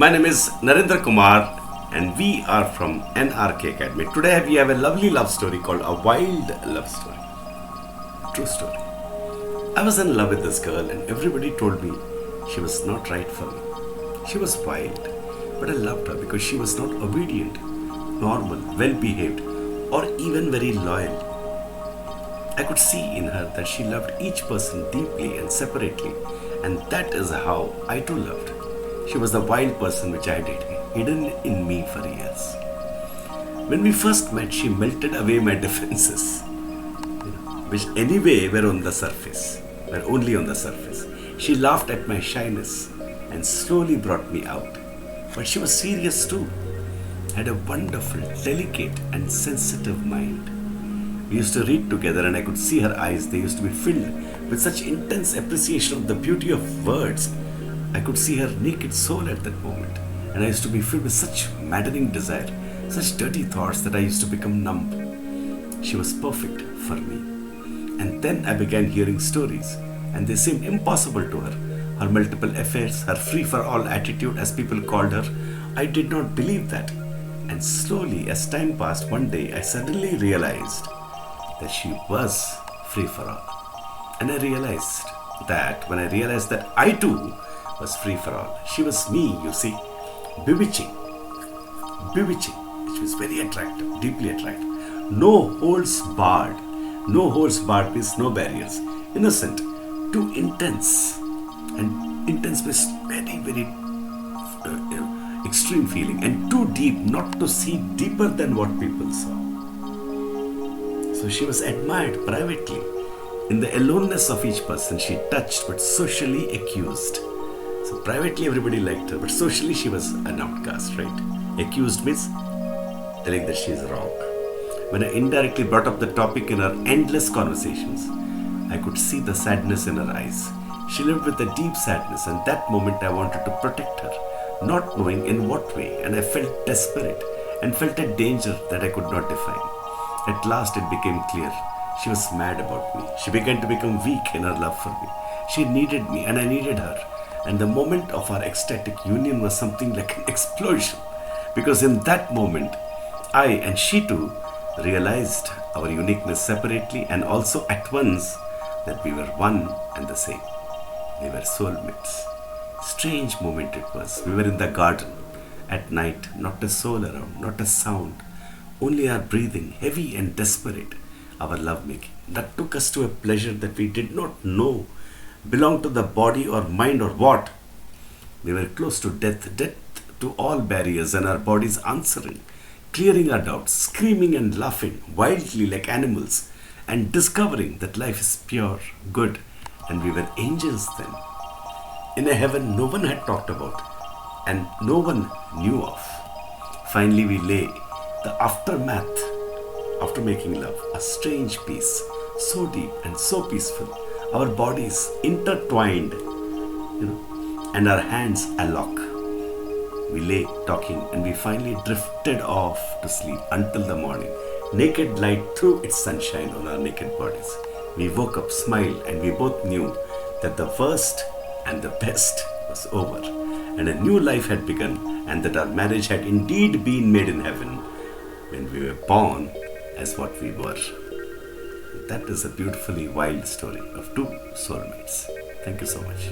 My name is Narendra Kumar and we are from NRK Academy. Today we have a lovely love story called A Wild Love Story. True story. I was in love with this girl and everybody told me she was not right for me. She was wild, but I loved her because she was not obedient, normal, well behaved, or even very loyal. I could see in her that she loved each person deeply and separately, and that is how I too loved. She was the wild person which I had hidden in me for years. When we first met, she melted away my defenses, which anyway were on the surface, were only on the surface. She laughed at my shyness and slowly brought me out. But she was serious too, had a wonderful, delicate and sensitive mind. We used to read together and I could see her eyes. They used to be filled with such intense appreciation of the beauty of words. I could see her naked soul at that moment, and I used to be filled with such maddening desire, such dirty thoughts that I used to become numb. She was perfect for me. And then I began hearing stories, and they seemed impossible to her. Her multiple affairs, her free-for-all attitude as people called her, I did not believe that. And slowly, as time passed, one day I suddenly realized that she was free-for-all. And I realized that when I realized that I too was free for all. She was me, you see, bewitching, which was very attractive, deeply attractive. No holds barred means no barriers. Innocent, too intense, and intense means very, very extreme feeling, and too deep, not to see deeper than what people saw. So she was admired privately. In the aloneness of each person, she touched but socially accused. So privately everybody liked her, but socially she was an outcast, right? Accused means telling that she is wrong. When I indirectly brought up the topic in our endless conversations, I could see the sadness in her eyes. She lived with a deep sadness, and that moment I wanted to protect her, not knowing in what way, and I felt desperate and felt a danger that I could not define. At last it became clear. She was mad about me. She began to become weak in her love for me. She needed me and I needed her. And the moment of our ecstatic union was something like an explosion. Because in that moment, I and she too realized our uniqueness separately and also at once that we were one and the same. We were soulmates. Strange moment it was. We were in the garden at night, not a soul around, not a sound, only our breathing, heavy and desperate, our lovemaking. That took us to a pleasure that we did not know belonged to the body or mind or what. We were close to death to all barriers, and our bodies answering, clearing our doubts, screaming and laughing wildly like animals, and discovering that life is pure, good, and we were angels then. In a heaven no one had talked about and no one knew of. Finally we lay, the aftermath, after making love, a strange peace, so deep and so peaceful. Our bodies intertwined, and our hands alock. We lay talking and we finally drifted off to sleep until the morning. Naked light threw its sunshine on our naked bodies. We woke up, smiled, and we both knew that the worst and the best was over, and a new life had begun, and that our marriage had indeed been made in heaven when we were born as what we were. That is a beautifully wild story of two soulmates. Thank you so much.